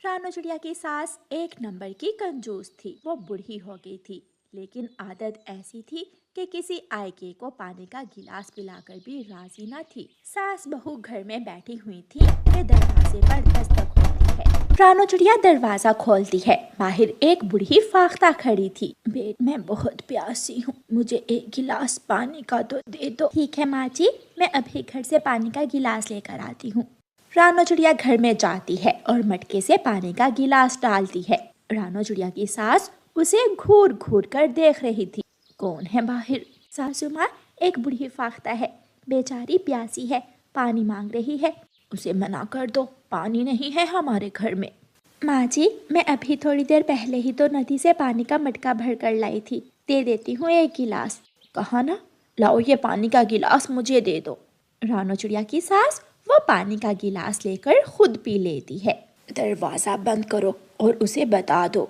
रानो चिड़िया की सास एक नंबर की कंजूस थी। वो बूढ़ी हो गई थी, लेकिन आदत ऐसी थी कि किसी आयके को पानी का गिलास पिलाकर भी राजी न थी। सास बहू घर में बैठी हुई थी कि दरवाजे पर दस्तक होती है। रानो चिड़िया दरवाजा खोलती है। बाहर एक बूढ़ी फाख्ता खड़ी थी। मैं बहुत प्यासी हूँ, मुझे एक गिलास पानी का तो दे दो। ठीक है माँ जी, मैं अभी घर से पानी का गिलास लेकर आती हूँ। रानो चिड़िया घर में जाती है और मटके से पानी का गिलास डालती है। रानो चिड़िया की सास उसे घूर घूर कर देख रही थी। कौन है बाहर? सासू माँ, एक बूढ़ी फाख्ता है, बेचारी प्यासी है, पानी मांग रही है। उसे मना कर दो, पानी नहीं है हमारे घर में। माँ जी, मैं अभी थोड़ी देर पहले ही तो नदी से पानी का मटका भर कर लाई थी, दे देती हूँ एक गिलास। कहा ना, लाओ ये पानी का गिलास मुझे दे दो। रानो चिड़िया की सास वो पानी का गिलास लेकर खुद पी लेती है। दरवाजा बंद करो और उसे बता दो।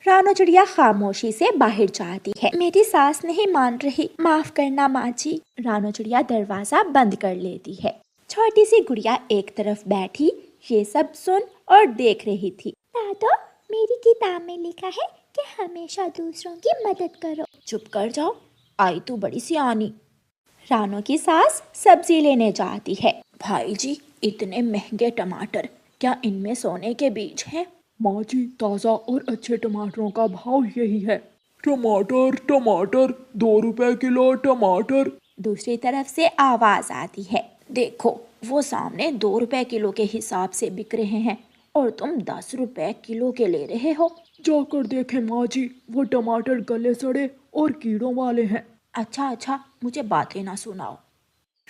रानो चिड़िया खामोशी से बाहर जाती है। मेरी सास नहीं मान रही, माफ करना माँ जी। रानो चिड़िया दरवाजा बंद कर लेती है। छोटी सी गुड़िया एक तरफ बैठी ये सब सुन और देख रही थी। दादो, मेरी किताब में लिखा है कि हमेशा दूसरों की मदद करो। चुप कर जाओ, आई तू बड़ी सियानी। रानो की सास सब्जी लेने जाती है। भाई जी, इतने महंगे टमाटर, क्या इनमें सोने के बीज हैं? माँ जी, ताज़ा और अच्छे टमाटरों का भाव यही है। टमाटर टमाटर, 2 रुपए किलो टमाटर। दूसरी तरफ से आवाज आती है। देखो, वो सामने 2 रुपए किलो के हिसाब से बिक रहे हैं और तुम 10 रुपए किलो के ले रहे हो। जाकर देखें माँ जी, वो टमाटर गले सड़े और कीड़ों वाले हैं। अच्छा, मुझे बातें ना सुनाओ।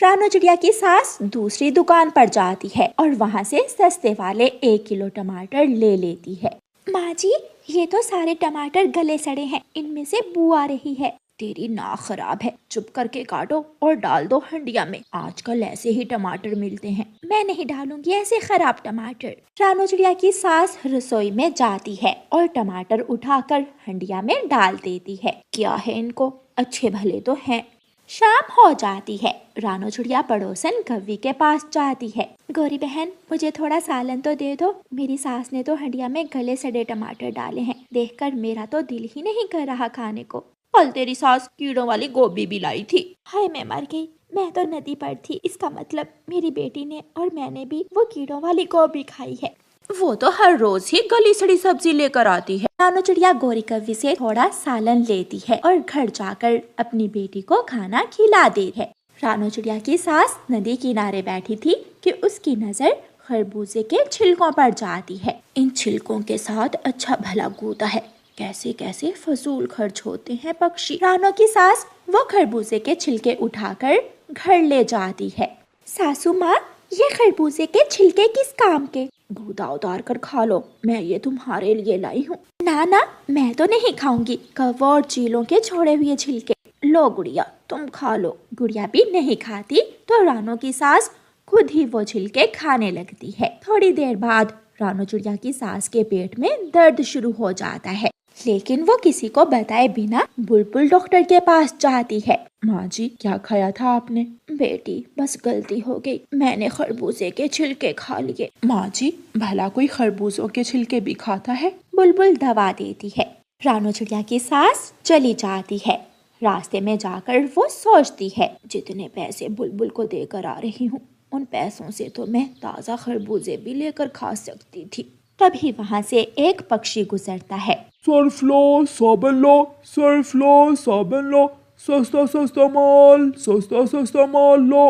रानो चिड़िया की सास दूसरी दुकान पर जाती है और वहाँ से सस्ते वाले 1 किलो टमाटर ले लेती है। माँ जी, ये तो सारे टमाटर गले सड़े हैं, इनमें से बू आ रही है। तेरी नाक खराब है, चुप करके काटो और डाल दो हंडिया में। आजकल ऐसे ही टमाटर मिलते हैं। मैं नहीं डालूंगी ऐसे खराब टमाटर। रानो चिड़िया की सास रसोई में जाती है और टमाटर उठाकर हंडिया में डाल देती है। क्या है इनको, अच्छे भले तो हैं। शाम हो जाती है। रानो चिड़िया पड़ोसन कव्वी के पास जाती है। गौरी बहन, मुझे थोड़ा सालन तो दे दो, मेरी सास ने तो हंडिया में गले सड़े टमाटर डाले हैं, देखकर मेरा तो दिल ही नहीं कर रहा खाने को। कल तेरी सास कीड़ों वाली गोभी भी लाई थी। हाय, मैं मर गई, मैं तो नदी पर थी। इसका मतलब मेरी बेटी ने और मैंने भी वो कीड़ों वाली गोभी खाई है। वो तो हर रोज ही गली सड़ी सब्जी लेकर आती है। रानो चिड़िया गौरी कव्वी से थोड़ा सालन लेती है और घर जाकर अपनी बेटी को खाना खिला देती है। रानो चिड़िया की सास नदी किनारे बैठी थी कि उसकी नजर खरबूजे के छिलकों पर जाती है। इन छिलकों के साथ अच्छा भला गूदा है, कैसे कैसे फजूल खर्च होते हैं पक्षी। रानो की सास वो खरबूजे के छिलके उठाकर घर ले जाती है। सासू माँ, ये खरबूजे के छिलके किस काम के? गूदा उतार कर खा लो, मैं ये तुम्हारे लिए लाई हूँ। ना, मैं तो नहीं खाऊंगी कौवा और चीलों के छोड़े हुए छिलके। लो गुड़िया, तुम खा लो। गुड़िया भी नहीं खाती तो रानो की सास खुद ही वो छिलके खाने लगती है। थोड़ी देर बाद रानो चिड़िया की सास के पेट में दर्द शुरू हो जाता है, लेकिन वो किसी को बताए बिना बुलबुल डॉक्टर के पास जाती है। माँ जी, क्या खाया था आपने? बेटी, बस गलती हो गई, मैंने खरबूजे के छिलके खा लिए। माँ जी, भला कोई खरबूजों के छिलके भी खाता है? बुलबुल दवा देती है। रानो चिड़िया की सास चली जाती है। रास्ते में जाकर वो सोचती है, जितने पैसे बुलबुल को देकर आ रही हूँ, उन पैसों से तो मैं ताज़ा खरबूजे भी लेकर खा सकती थी। तभी वहाँ से एक पक्षी गुजरता है। सर्फ लो साबन लो, सर्फ लो साबन लो, सस्ता सस्ता माल, सस्ता सस्ता माल लो।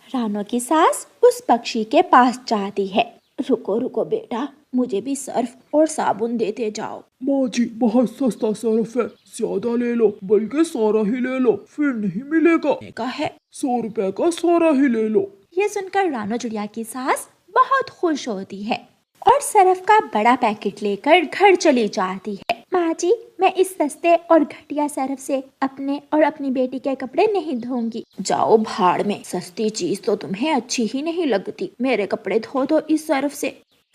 रानो की सास उस पक्षी के पास जाती है। रुको बेटा, मुझे भी सर्फ और साबुन देते जाओ। माँ जी, बहुत सस्ता सर्फ है, ज्यादा ले लो, बल्कि सारा ही ले लो, फिर नहीं मिलेगा। का है 100 रुपए का सारा ही ले लो। ये सुनकर रानो चिड़िया की सास बहुत खुश होती है और सर्फ का बड़ा पैकेट लेकर घर चली जाती है। माँ जी, मैं इस सस्ते और घटिया सर्फ से अपने और अपनी बेटी के कपड़े नहीं धोऊंगी। जाओ भाड़ में, सस्ती चीज तो तुम्हें अच्छी ही नहीं लगती, मेरे कपड़े धो दो इस सर्फ से।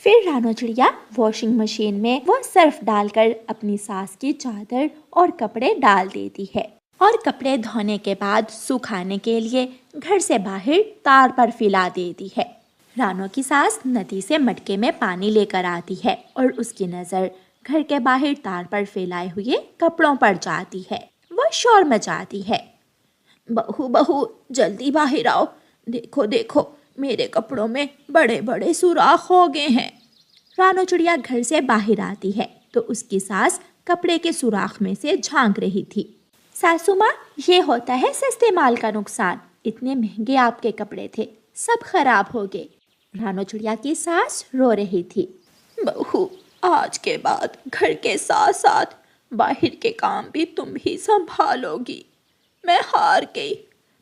फिर रानो चिड़िया वॉशिंग मशीन में वो सर्फ डालकर अपनी सास की चादर और कपड़े डाल देती है और कपड़े धोने के बाद सुखाने के लिए घर से बाहर तार पर फैला देती है। रानो की सास नदी से मटके में पानी लेकर आती है और उसकी नजर घर के बाहर तार पर फैलाए हुए कपड़ों पर जाती है। वो शोर मचाती है, बहू बहू जल्दी बाहर आओ, देखो देखो मेरे कपड़ों में बड़े बड़े सुराख हो गए हैं। रानो चिड़िया घर से बाहर आती है तो उसकी सास कपड़े के सुराख में से झांक रही थी। सासू माँ, ये होता है सस्ते माल का नुकसान, इतने महंगे आपके कपड़े थे, सब खराब हो गए। रानो चिड़िया की सास रो रही थी। बहू, आज के बाद घर के साथ साथ बाहर के काम भी तुम ही संभालोगी। मैं हार गई,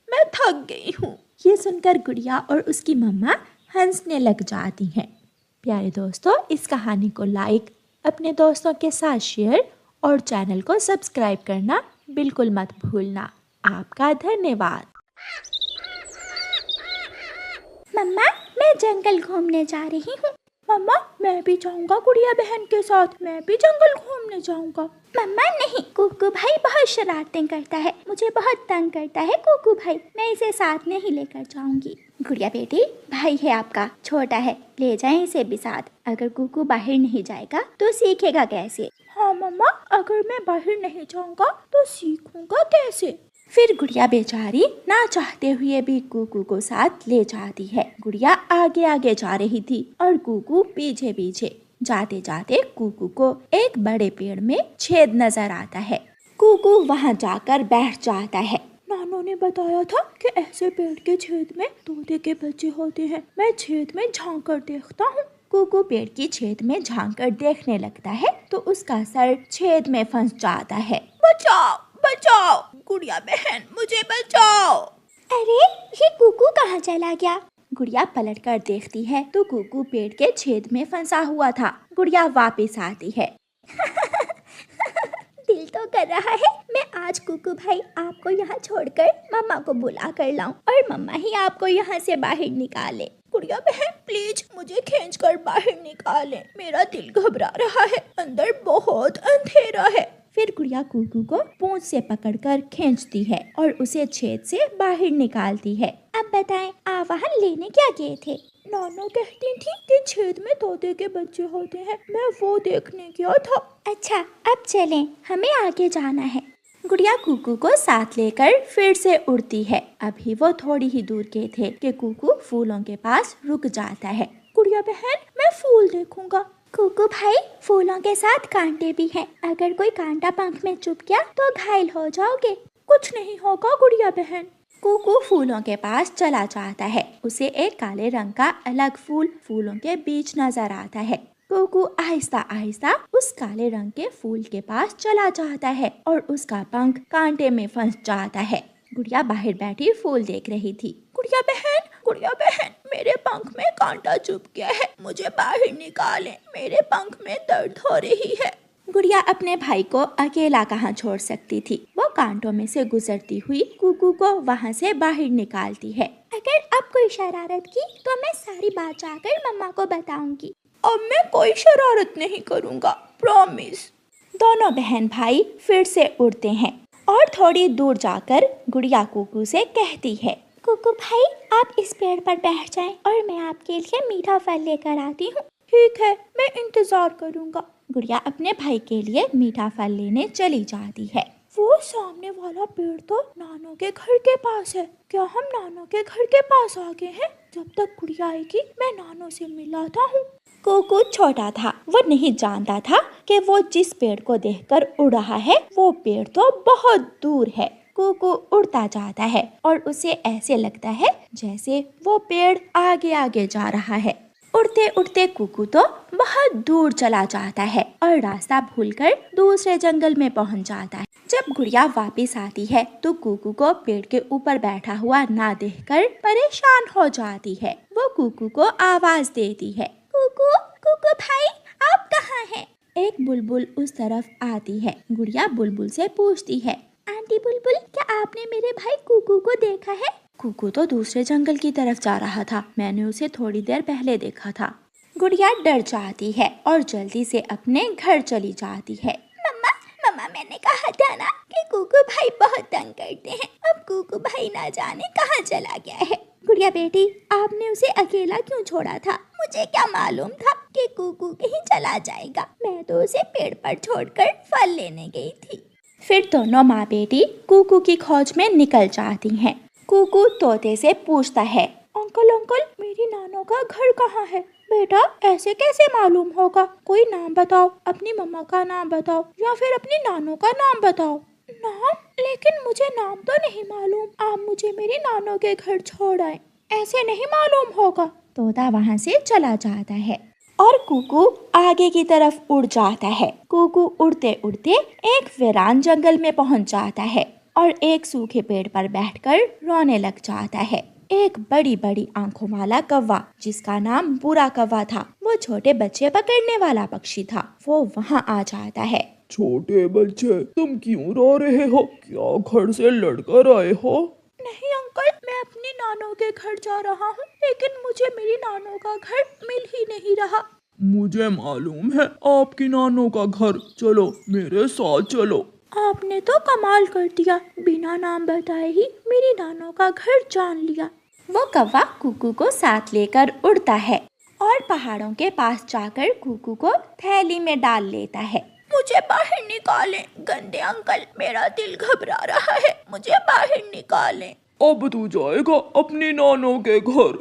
मैं थक गई हूँ। ये सुनकर गुड़िया और उसकी मम्मा हंसने लग जाती हैं। प्यारे दोस्तों, इस कहानी को लाइक, अपने दोस्तों के साथ शेयर और चैनल को सब्सक्राइब करना बिल्कुल मत भूलना। आपका धन्यवाद। मम्मा, मैं जंगल घूमने जा रही हूँ। मम्मा, मैं भी जाऊंगा गुड़िया बहन के साथ, मैं भी जंगल घूमने जाऊंगा। मम्मा नहीं, कुकू भाई बहुत शरारतें करता है, मुझे बहुत तंग करता है कुकू भाई, मैं इसे साथ नहीं लेकर जाऊंगी। गुड़िया बेटी, भाई है आपका, छोटा है, ले जाएं इसे भी साथ। अगर कुकू बाहर नहीं जाएगा तो सीखेगा कैसे? हाँ मम्मा, अगर मैं बाहर नहीं जाऊंगा तो सीखूंगा कैसे? फिर गुड़िया बेचारी ना चाहते हुए भी कुकू को साथ ले जाती है। गुड़िया आगे आगे जा रही थी और कुकू पीछे पीछे। जाते जाते कुकू को एक बड़े पेड़ में छेद नजर आता है। कुकू वहाँ जाकर बैठ जाता है। नानो ने बताया था कि ऐसे पेड़ के छेद में तोते के बच्चे होते हैं, मैं छेद में झांक कर देखता हूँ। कुकू पेड़ की छेद में झांक कर देखने लगता है तो उसका सर छेद में फंस जाता है। बचाओ बचाओ, गुड़िया बहन मुझे बचाओ। अरे, ये कुकू कहाँ चला गया? गुड़िया पलट कर देखती है तो कुकू पेड़ के छेद में फंसा हुआ था। गुड़िया वापस आती है। दिल तो कर रहा है मैं आज कुकू भाई आपको यहाँ छोड़कर मम्मा को बुला कर लाऊं और मम्मा ही आपको यहाँ से बाहर निकाले। गुड़िया बहन प्लीज मुझे खींचकर बाहर निकालें, मेरा दिल घबरा रहा है, अंदर बहुत अंधेरा है। फिर गुड़िया कुकू को पूंछ से पकड़कर खींचती है और उसे छेद से बाहर निकालती है। अब बताएं, आप वहाँ लेने क्या गए थे? नानो कहती थी कि छेद में तोते के बच्चे होते हैं, मैं वो देखने गया था। अच्छा, अब चलें, हमें आगे जाना है। गुड़िया कुकू को साथ लेकर फिर से उड़ती है। अभी वो थोड़ी ही दूर के थे कि कुकू फूलों के पास रुक जाता है। गुड़िया बहन, मैं फूल देखूंगा। कुकू भाई, फूलों के साथ कांटे भी हैं, अगर कोई कांटा पंख में चुभ गया तो घायल हो जाओगे। कुछ नहीं होगा गुड़िया बहन। कुकू फूलों के पास चला जाता है। उसे एक काले रंग का अलग फूल फूलों के बीच नजर आता है। कुकू आहिस्ता आहिस्ता उस काले रंग के फूल के पास चला जाता है और उसका पंख कांटे में फंस जाता है। गुड़िया बाहर बैठी फूल देख रही थी। गुड़िया बहन, मेरे पंख में कांटा चुभ गया है, मुझे बाहर निकालें, मेरे पंख में दर्द हो रही है। गुड़िया अपने भाई को अकेला कहाँ छोड़ सकती थी। वो कांटों में से गुजरती हुई कुकू को वहाँ से बाहर निकालती है। अगर अब कोई शरारत की तो मैं सारी बात जाकर मम्मा को बताऊंगी। अब मैं कोई शरारत नहीं करूँगा, प्रॉमिस। दोनों बहन भाई फिर से उड़ते हैं और थोड़ी दूर जाकर गुड़िया कुकू से कहती है, कुकू भाई, आप इस पेड़ पर बैठ जाएं और मैं आपके लिए मीठा फल लेकर आती हूँ। ठीक है, मैं इंतजार करूँगा। गुड़िया अपने भाई के लिए मीठा फल लेने चली जाती है। वो सामने वाला पेड़ तो नानो के घर के पास है, क्या हम नानो के घर के पास आ गए हैं? जब तक गुड़िया आएगी मैं नानो से मिलाता हूँ। कुकू छोटा था, वो नहीं जानता था कि वो जिस पेड़ को देखकर उड़ रहा है वो पेड़ तो बहुत दूर है। कुकू उड़ता जाता है और उसे ऐसे लगता है जैसे वो पेड़ आगे आगे जा रहा है। उड़ते उड़ते कुकू तो बहुत दूर चला जाता है और रास्ता भूलकर दूसरे जंगल में पहुंच जाता है। जब गुड़िया वापस आती है तो कुकू को पेड़ के ऊपर बैठा हुआ ना देखकर परेशान हो जाती है। वो कुकू को आवाज देती है, कुकू, कुकू भाई, आप कहाँ हैं? एक बुलबुल उस तरफ आती है। गुड़िया बुलबुल से पूछती है, आंटी बुलबुल, क्या आपने मेरे भाई कुकू को देखा है? कुकू तो दूसरे जंगल की तरफ जा रहा था, मैंने उसे थोड़ी देर पहले देखा था। गुड़िया डर जाती है और जल्दी से अपने घर चली जाती है। मम्मा, मम्मा मैंने कहा था ना कि कुकू भाई बहुत तंग करते हैं। अब कुकू भाई ना जाने कहाँ चला गया है। गुड़िया बेटी, आपने उसे अकेला क्यों छोड़ा था? मुझे क्या मालूम था कि कुकू कहीं चला जाएगा। मैं तो उसे पेड़ पर छोड़कर फल लेने गई थी। फिर दोनों माँ बेटी कुकू की खोज में निकल जाती हैं। कुकू तोते से पूछता है, अंकल अंकल, मेरी नानो का घर कहाँ है? बेटा, ऐसे कैसे मालूम होगा? कोई नाम बताओ, अपनी मम्मा का नाम बताओ या फिर अपनी नानो का नाम बताओ। नाम? लेकिन मुझे नाम तो नहीं मालूम। आप मुझे मेरी नानो के घर छोड़ आए, ऐसे नहीं मालूम होगा। तोता वहाँ से चला जाता है और कुकू आगे की तरफ उड़ जाता है। कुकू उड़ते उड़ते एक वीरान जंगल में पहुँच जाता है और एक सूखे पेड़ पर बैठकर रोने लग जाता है। एक बड़ी बड़ी आंखों वाला कौवा, जिसका नाम बुरा कौवा था, वो छोटे बच्चे पकड़ने वाला पक्षी था, वो वहाँ आ जाता है। छोटे बच्चे, तुम क्यों रो रहे हो? क्या घर से लड़कर आए हो? नहीं अंकल, मैं अपनी नानो के घर जा रहा हूँ, लेकिन मुझे मेरी नानो का घर मिल ही नहीं रहा। मुझे मालूम है आपकी नानो का घर। चलो मेरे साथ चलो। आपने तो कमाल कर दिया, बिना नाम बताए ही मेरी नानो का घर जान लिया। वो कौवा कुकू को साथ लेकर उड़ता है और पहाड़ों के पास जाकर कुकू को थैली में डाल लेता है। मुझे बाहर निकालें, गंदे अंकल, मेरा दिल घबरा रहा है, मुझे बाहर निकालें। अब तू जाएगा अपनी नानो के घर।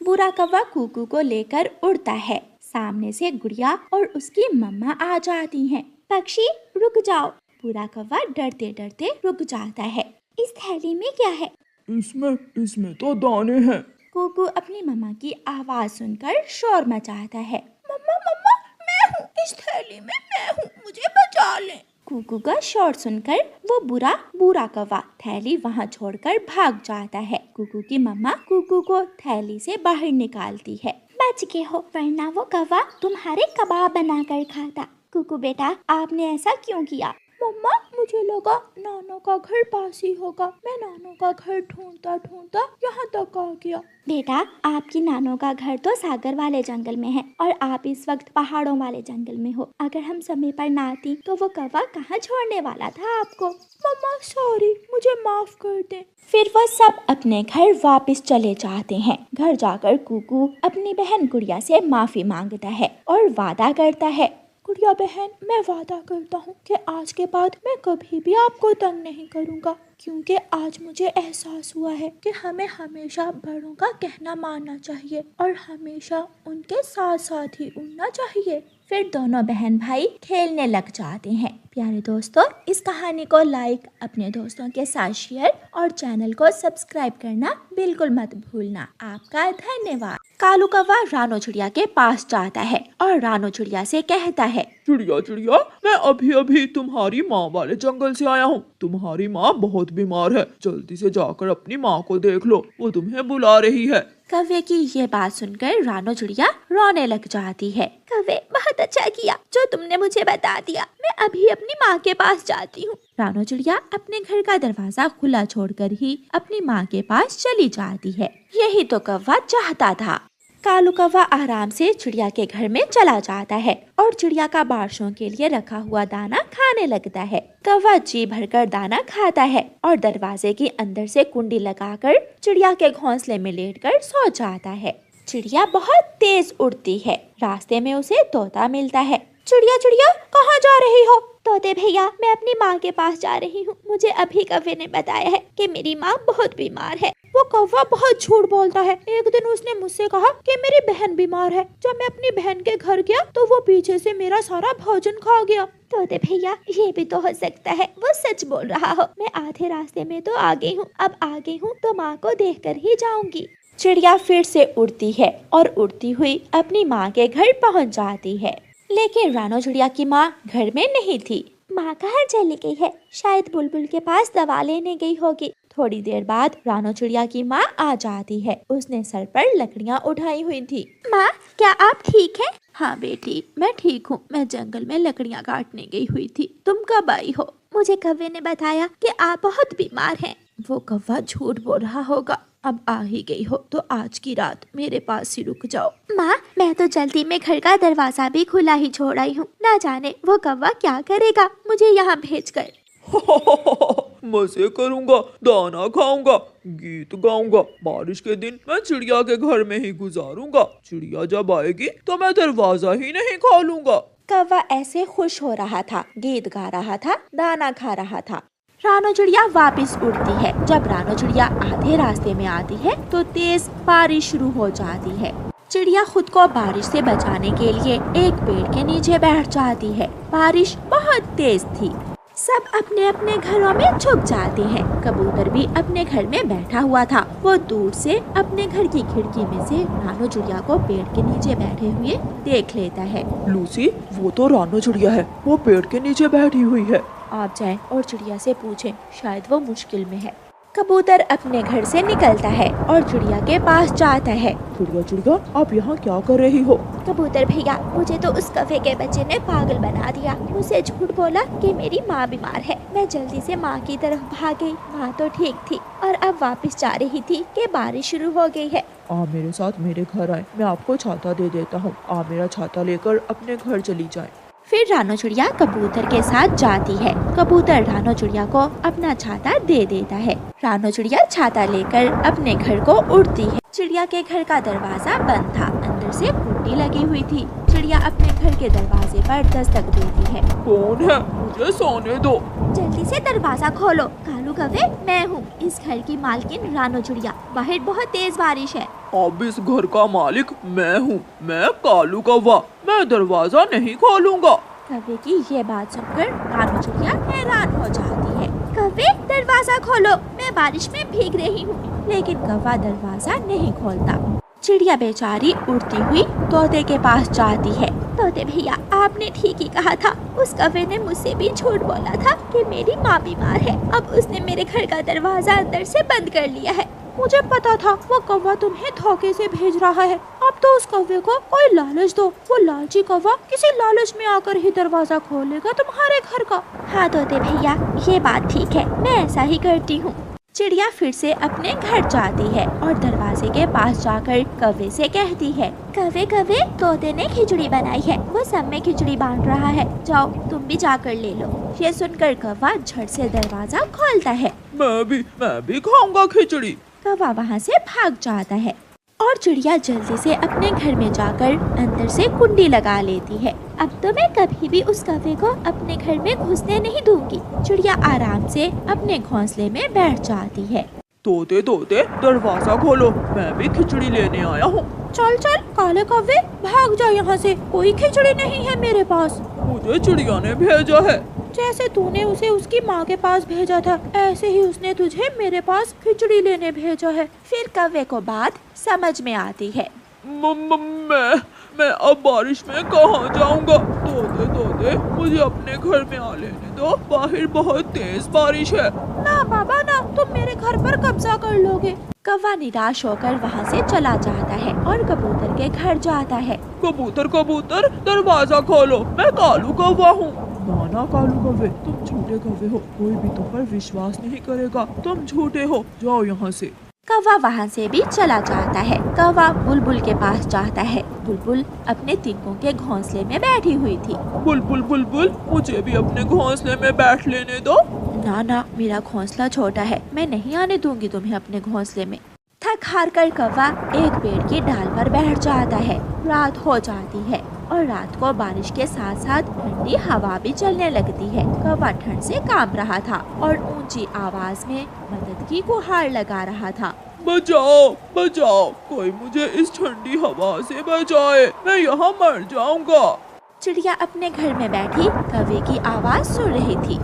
बुरा कौवा कुकू को लेकर उड़ता है। सामने से गुड़िया और उसकी मम्मा आ जाती हैं। पक्षी रुक जाओ। बुरा कौवा डरते डरते रुक जाता है। इस थैली में क्या है? इसमें तो दाने हैं। कुकू अपनी मम्मा की आवाज सुनकर शोर मचाता है। मम्मा मम्मा, मैं हूँ, इस थैली में मैं हूँ, मुझे बचा लें। कुकू का शोर सुनकर वो बुरा कौवा थैली वहाँ छोड़कर भाग जाता है। कुकू की मम्मा कुकू को थैली से बाहर निकालती है। बच गए हो, वरना वो कौवा तुम्हारे कबाब बनाकर खाता। कुकू बेटा, आपने ऐसा क्यों किया? मम्मा, मुझे लगा नानो का घर पास ही होगा। मैं नानो का घर ढूंढता ढूंढता यहाँ तक आ गया। बेटा, आपकी नानो का घर तो सागर वाले जंगल में है और आप इस वक्त पहाड़ों वाले जंगल में हो। अगर हम समय पर ना आती तो वो कौवा कहाँ छोड़ने वाला था आपको। मम्मा सॉरी, मुझे माफ कर दें। फिर वो सब अपने घर वापस चले जाते हैं। घर जाकर कुकू अपनी बहन गुड़िया से माफी मांगता है और वादा करता है, गुड़िया बहन, मैं वादा करता हूँ कि आज के बाद मैं कभी भी आपको तंग नहीं करूँगा, क्योंकि आज मुझे एहसास हुआ है कि हमें हमेशा बड़ों का कहना मानना चाहिए और हमेशा उनके साथ साथ ही उड़ना चाहिए। फिर दोनों बहन भाई खेलने लग जाते हैं। प्यारे दोस्तों, इस कहानी को लाइक, अपने दोस्तों के साथ शेयर और चैनल को सब्सक्राइब करना बिल्कुल मत भूलना। आपका धन्यवाद। कालू कौवा रानो चिड़िया के पास जाता है और रानो चिड़िया से कहता है, चिड़िया चिड़िया, मैं अभी अभी तुम्हारी माँ वाले जंगल से आया हूँ। तुम्हारी माँ बहुत बीमार है, जल्दी से जाकर अपनी माँ को देख लो, वो तुम्हें बुला रही है। कौवे की ये बात सुनकर रानो चिड़िया रोने लग जाती है। कौवे, बहुत अच्छा किया जो तुमने मुझे बता दिया। मैं अभी अपनी माँ के पास जाती हूँ। रानो चिड़िया अपने घर का दरवाजा खुला छोड़कर ही अपनी माँ के पास चली जाती है। यही तो कौवा चाहता था। कालू कौवा आराम से चिड़िया के घर में चला जाता है और चिड़िया का बारशों के लिए रखा हुआ दाना खाने लगता है। कौवा जी भरकर दाना खाता है और दरवाजे के अंदर से कुंडी लगाकर चिड़िया के घोंसले में लेटकर सो जाता है। चिड़िया बहुत तेज उड़ती है। रास्ते में उसे तोता मिलता है। चिड़िया चिड़िया, कहाँ जा रही हो? तोते भैया, मैं अपनी माँ के पास जा रही हूँ। मुझे अभी कौवे ने बताया है कि मेरी माँ बहुत बीमार है। वो कौवा बहुत झूठ बोलता है। एक दिन उसने मुझसे कहा कि मेरी बहन बीमार है। जब मैं अपनी बहन के घर गया तो वो पीछे से मेरा सारा भोजन खा गया। तोते भैया, ये भी तो हो सकता है वो सच बोल रहा हो। मैं आधे रास्ते में तो आ गई हूँ, अब आ गई हूँ तो माँ को देख कर ही जाऊंगी। चिड़िया फिर से उड़ती है और उड़ती हुई अपनी माँ के घर पहुँच जाती है। लेकिन रानो चिड़िया की माँ घर में नहीं थी। माँ कहाँ चली गई है? शायद बुलबुल के पास दवा लेने गई होगी। थोड़ी देर बाद रानो चिड़िया की माँ आ जाती है। उसने सर पर लकड़ियाँ उठाई हुई थी। माँ, क्या आप ठीक हैं? हाँ बेटी, मैं ठीक हूँ। मैं जंगल में लकड़ियाँ काटने गई हुई थी। तुम कब आई हो? मुझे कौवे ने बताया कि आप बहुत बीमार हैं। वो कौवा झूठ बोल रहा होगा। अब आ ही गई हो तो आज की रात मेरे पास ही रुक जाओ। माँ, मैं तो जल्दी में घर का दरवाजा भी खुला ही छोड़ आई हूँ। ना जाने वो कौवा क्या करेगा मुझे यहाँ भेजकर। मजे करूंगा, दाना खाऊंगा, गीत गाऊंगा। बारिश के दिन मैं चिड़िया के घर में ही गुजारूंगा। चिड़िया जब आएगी तो मैं दरवाजा ही नहीं खोलूंगा। कौवा ऐसे खुश हो रहा था, गीत गा रहा था, दाना खा रहा था। रानो चिड़िया वापस उड़ती है। जब रानो चिड़िया आधे रास्ते में आती है तो तेज बारिश शुरू हो जाती है। चिड़िया खुद को बारिश से बचाने के लिए एक पेड़ के नीचे बैठ जाती है। बारिश बहुत तेज थी। सब अपने अपने घरों में छुप जाते हैं। कबूतर भी अपने घर में बैठा हुआ था। वो दूर से अपने घर की खिड़की में से रानो चिड़िया को पेड़ के नीचे बैठे हुए देख लेता है। लूसी, वो तो रानो चिड़िया है, वो पेड़ के नीचे बैठी हुई है। आप जाएं और चिड़िया से पूछें, शायद वो मुश्किल में है। कबूतर अपने घर से निकलता है और चिड़िया के पास जाता है। चिड़िया चिड़िया, आप यहाँ क्या कर रही हो? कबूतर भैया, मुझे तो उस कौवे के बच्चे ने पागल बना दिया। मुझसे झूठ बोला कि मेरी माँ बीमार है। मैं जल्दी से माँ की तरफ भाग गई। माँ तो ठीक थी और अब वापस जा रही थी कि बारिश शुरू हो गई है। आप मेरे साथ मेरे घर आए, मैं आपको छाता दे देता हूँ। आप मेरा छाता लेकर अपने घर चली जाएं। फिर रानो चिड़िया कबूतर के साथ जाती है। कबूतर रानो चिड़िया को अपना छाता दे देता है। रानो चिड़िया छाता लेकर अपने घर को उड़ती है। चिड़िया के घर का दरवाजा बंद था, अंदर से कुंडी लगी हुई थी। चिड़िया अपने घर के दरवाजे पर दस्तक देती है। कौन है? मुझे सोने दो। जल्दी से दरवाजा खोलो। कालू कौवे, मैं हूँ इस घर की मालकिन रानो चिड़िया। बाहर बहुत तेज बारिश है। अब इस घर का मालिक मैं हूँ, मैं कालू कौवा। मैं दरवाजा नहीं खोलूंगा। कौवे की ये बात सुनकर रानो चिड़िया हैरान हो जाती है। कौवे, दरवाजा खोलो, मैं बारिश में भीग रही हूँ। लेकिन कौवा दरवाजा नहीं खोलता। चिड़िया बेचारी उड़ती हुई तोते के पास जाती है। तोते भैया, आपने ठीक ही कहा था। उस कौवे ने मुझसे भी झूठ बोला था कि मेरी माँ बीमार है। अब उसने मेरे घर का दरवाजा अंदर से बंद कर लिया है। मुझे पता था वो कौवा तुम्हें धोखे से भेज रहा है। अब तो उस कौवे को कोई लालच दो। वो लालची कौवा किसी लालच में आकर ही दरवाजा खोलेगा तुम्हारे घर का। हाँ तोते भैया, ये बात ठीक है, मैं ऐसा ही करती हूँ। चिड़िया फिर से अपने घर जाती है और दरवाजे के पास जाकर कौवे से कहती है, कौवे कौवे, तोते ने खिचड़ी बनाई है। वो सब में खिचड़ी बांट रहा है। जाओ तुम भी जाकर ले लो। ये सुनकर कौवा झट से दरवाजा खोलता है। मैं भी खाऊंगा खिचड़ी। कौवा वहाँ से भाग जाता है और चिड़िया जल्दी से अपने घर में जाकर अंदर से कुंडी लगा लेती है। अब तो मैं कभी भी उस कौवे को अपने घर में घुसने नहीं दूंगी। चिड़िया आराम से अपने घोंसले में बैठ जाती है। तोते तोते, दरवाजा खोलो, मैं भी खिचड़ी लेने आया हूँ। चल चल काले कौवे, भाग जा यहाँ से। कोई खिचड़ी नहीं है मेरे पास। मुझे चिड़िया ने भेजा है। जैसे तूने उसे उसकी माँ के पास भेजा था, ऐसे ही उसने तुझे मेरे पास खिचड़ी लेने भेजा है। फिर कौवे को बात समझ में आती है। मैं अब बारिश में कहाँ जाऊँगा? तोते तोते, मुझे अपने घर में आ लेने दो। बाहर बहुत तेज बारिश है। ना बाबा ना, तुम मेरे घर पर कब्जा कर लोगे। कौवा निराश होकर वहाँ से चला जाता है और कबूतर के घर जाता है। कबूतर कबूतर, दरवाजा खोलो, मैं कालू कौवा हूँ। ना कालू कौवे, तुम झूठे कौवे हो। कोई भी तुम पर विश्वास नहीं करेगा। तुम झूठे हो, जाओ यहाँ से। कौवा वहाँ से भी चला जाता है। कौवा बुलबुल के पास जाता है। बुलबुल अपने तिनकों के घोंसले में बैठी हुई थी। बुलबुल बुलबुल, मुझे भी अपने घोंसले में बैठ लेने दो। ना, मेरा घोंसला छोटा है, मैं नहीं आने दूंगी तुम्हें अपने घोंसले में। थक हार कर कौवा एक पेड़ की डाल पर बैठ जाता है। रात हो जाती है और रात को बारिश के साथ साथ ठंडी हवा भी चलने लगती है। कौवा ठंड से कांप रहा था और ऊंची आवाज में मदद की गुहार लगा रहा था। बचाओ बचाओ, कोई मुझे इस ठंडी हवा से बचाए, मैं यहाँ मर जाऊंगा। चिड़िया अपने घर में बैठी कौवे की आवाज सुन रही थी।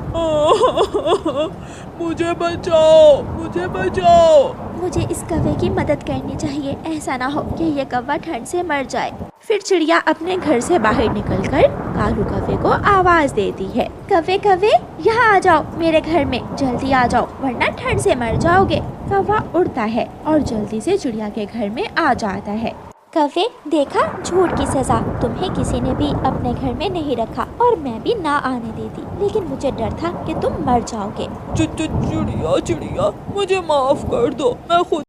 मुझे बचाओ, मुझे बचाओ। मुझे इस कौवे की मदद करनी चाहिए। ऐसा ना हो कि ये कौवा ठंड से मर जाए। फिर चिड़िया अपने घर से बाहर निकलकर कालू कौवे को आवाज देती है। कौवे कौवे, यहाँ आ जाओ मेरे घर में, जल्दी आ जाओ वरना ठंड से मर जाओगे। कौवा उड़ता है और जल्दी से चिड़िया के घर में आ जाता है। कौवे, देखा, झूठ की सजा। तुम्हें किसी ने भी अपने घर में नहीं रखा और मैं भी ना आने देती, लेकिन मुझे डर था कि तुम मर जाओगे। चिड़िया चिड़िया, मुझे माफ कर दो, मैं खुद